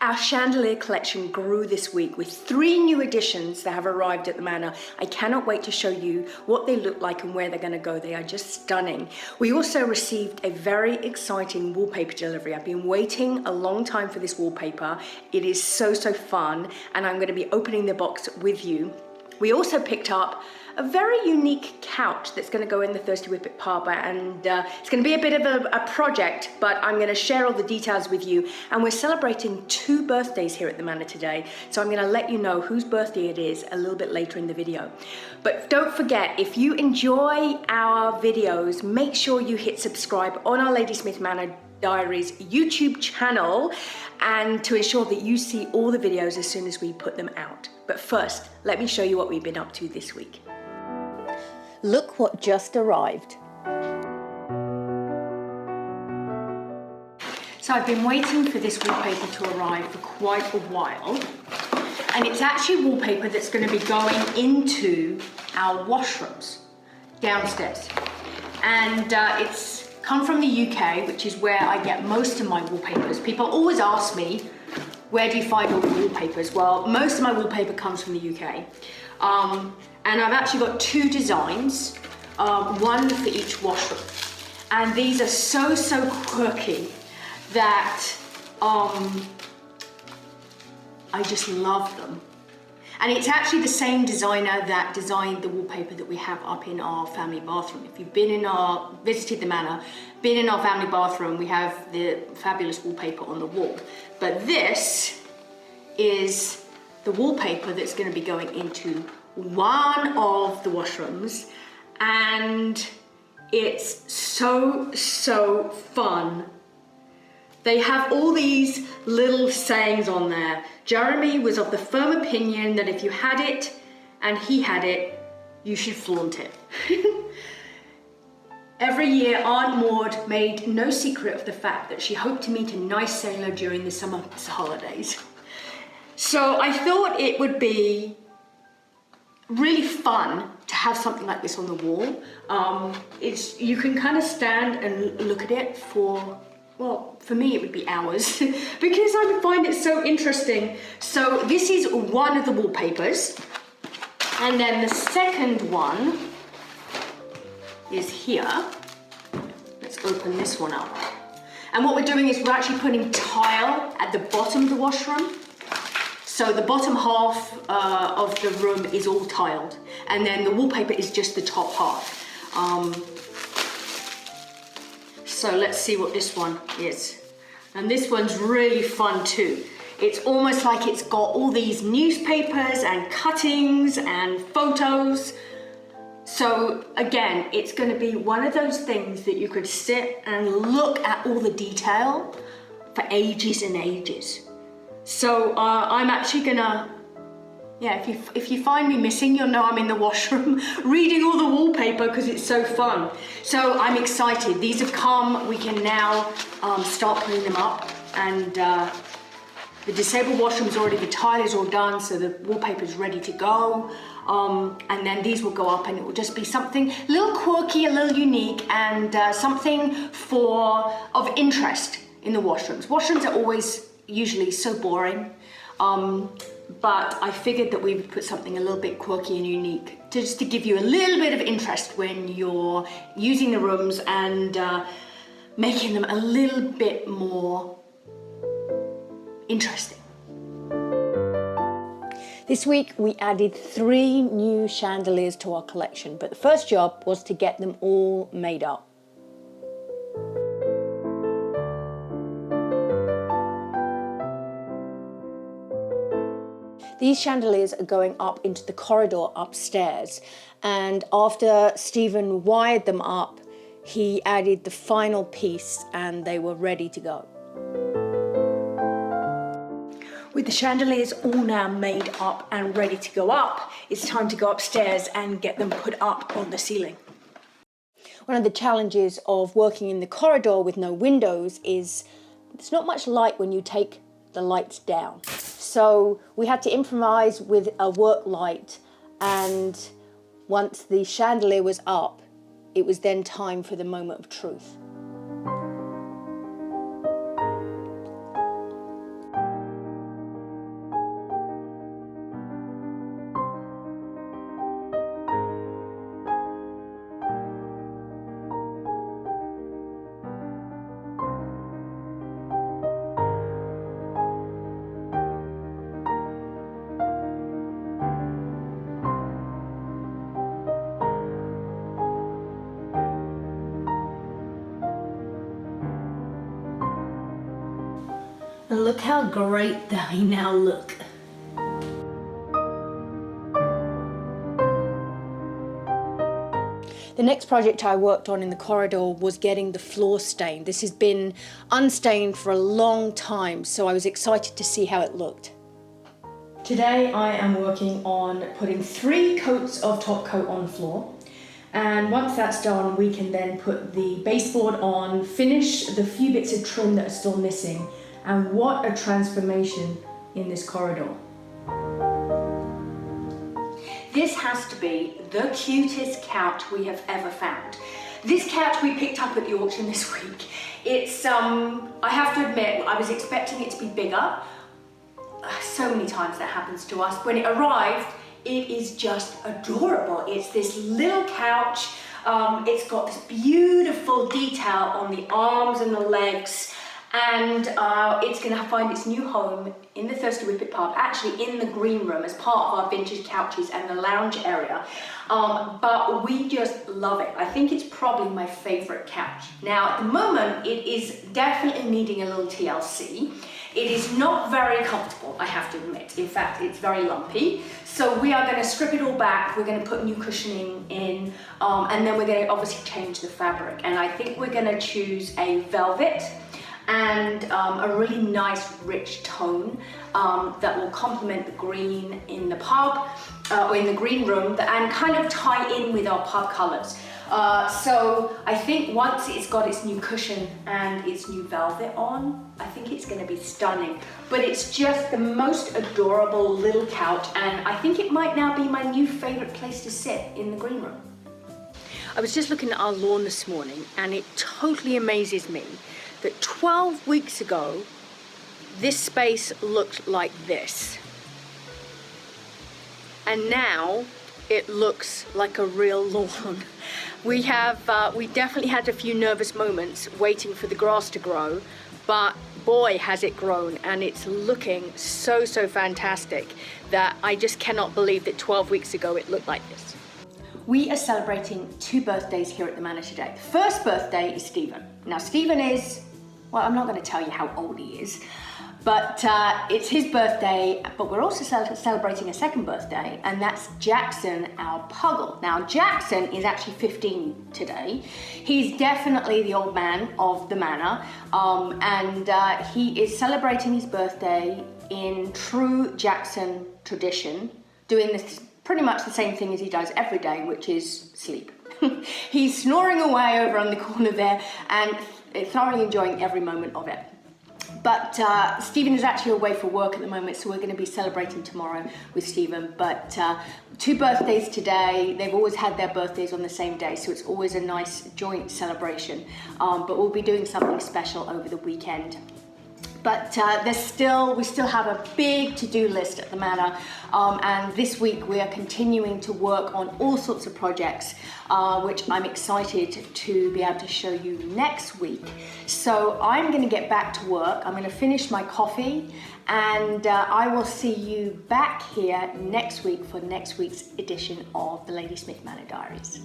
Our chandelier collection grew this week with 3 new additions that have arrived at the Manor. I cannot wait to show you what they look like and where they're going to go. They are just stunning. We also received a very exciting wallpaper delivery. I've been waiting a long time for this wallpaper. It is so fun, and I'm going to be opening the box with you. We also picked up a very unique couch that's going to go in the Thirsty Whippet Pub, and it's going to be a bit of a project, but I'm going to share all the details with you. And we're celebrating 2 birthdays here at the Manor today, so I'm going to let you know whose birthday it is a little bit later in the video. But don't forget, if you enjoy our videos, make sure you hit subscribe on our Ladysmith Manor Diaries YouTube channel, and to ensure that you see all the videos as soon as we put them out. But first, let me show you what we've been up to this week. Look what just arrived. So I've been waiting for this wallpaper to arrive for quite a while, and it's actually wallpaper that's going to be going into our washrooms downstairs, and it's come from the UK, which is where I get most of my wallpapers. People always ask me, where do you find all the wallpapers? Well, most of my wallpaper comes from the UK. And I've actually got 2 designs, one for each washroom. And these are so quirky that I just love them. And it's actually the same designer that designed the wallpaper that we have up in our family bathroom. If you've visited the Manor, been in our family bathroom, we have the fabulous wallpaper on the wall. But this is the wallpaper that's going to be going into one of the washrooms, and it's so fun. They have all these little sayings on there. Jeremy was of the firm opinion that if you had it and he had it, you should flaunt it. Every year, Aunt Maud made no secret of the fact that she hoped to meet a nice sailor during the summer holidays. So I thought it would be really fun to have something like this on the wall. You can kind of stand and look at it for, well, for me it would be hours because I find it so interesting. So this is one of the wallpapers, and then the second one is here. Let's open this one up. And what we're doing is we're actually putting tile at the bottom of the washroom. So the bottom half of the room is all tiled, and then the wallpaper is just the top half. So let's see what this one is. And this one's really fun too. It's almost like it's got all these newspapers and cuttings and photos. So again, it's going to be one of those things that you could sit and look at all the detail for ages and ages. So I'm actually gonna, if you find me missing, you'll know I'm in the washroom reading all the wallpaper because it's so fun. So I'm excited. These have come. We can now start putting them up, and the disabled washroom's already, the tile is all done, so the wallpaper's ready to go. And then these will go up, and it will just be something a little quirky, a little unique, and something of interest in the washrooms. Washrooms are always usually so boring, but I figured that we would put something a little bit quirky and unique just to give you a little bit of interest when you're using the rooms, and making them a little bit more interesting. This week we added 3 new chandeliers to our collection, but the first job was to get them all made up. These chandeliers are going up into the corridor upstairs, and after Stephen wired them up, he added the final piece and they were ready to go. With the chandeliers all now made up and ready to go up, it's time to go upstairs and get them put up on the ceiling. One of the challenges of working in the corridor with no windows is there's not much light when you take the lights down. So we had to improvise with a work light, and once the chandelier was up, it was then time for the moment of truth. And look how great they now look. The next project I worked on in the corridor was getting the floor stained. This has been unstained for a long time, so I was excited to see how it looked. Today I am working on putting 3 coats of top coat on the floor. And once that's done, we can then put the baseboard on, finish the few bits of trim that are still missing. And what a transformation in this corridor. This has to be the cutest couch we have ever found. This couch we picked up at the auction this week. It's, I have to admit, I was expecting it to be bigger. So many times that happens to us. When it arrived, it is just adorable. It's this little couch. It's got this beautiful detail on the arms and the legs. And it's going to find its new home in the Thirsty Whippet Pub, actually in the green room as part of our vintage couches and the lounge area. But we just love it. I think it's probably my favorite couch. Now, at the moment, it is definitely needing a little TLC. It is not very comfortable, I have to admit. In fact, it's very lumpy. So we are going to strip it all back. We're going to put new cushioning in, and then we're going to obviously change the fabric. And I think we're going to choose a velvet and a really nice rich tone that will complement the green in the pub or in the green room and kind of tie in with our pub colours. So I think once it's got its new cushion and its new velvet on, I think it's going to be stunning. But it's just the most adorable little couch, and I think it might now be my new favourite place to sit in the green room. I was just looking at our lawn this morning, and it totally amazes me that 12 weeks ago, this space looked like this. And now it looks like a real lawn. We definitely had a few nervous moments waiting for the grass to grow, but boy has it grown, and it's looking so fantastic that I just cannot believe that 12 weeks ago it looked like this. We are celebrating 2 birthdays here at the Manor today. The first birthday is Stephen. Now Stephen is, well, I'm not going to tell you how old he is, but it's his birthday, but we're also celebrating a second birthday, and that's Jackson, our puggle. Now, Jackson is actually 15 today. He's definitely the old man of the manor, and he is celebrating his birthday in true Jackson tradition, doing this pretty much the same thing as he does every day, which is sleep. He's snoring away over on the corner there and thoroughly enjoying every moment of it. But Stephen is actually away for work at the moment, so we're going to be celebrating tomorrow with Stephen. But 2 birthdays today. They've always had their birthdays on the same day, so it's always a nice joint celebration. But we'll be doing something special over the weekend. But we still have a big to-do list at the Manor, and this week we are continuing to work on all sorts of projects, which I'm excited to be able to show you next week. So I'm going to get back to work. I'm going to finish my coffee, and I will see you back here next week for next week's edition of the Ladysmith Manor Diaries.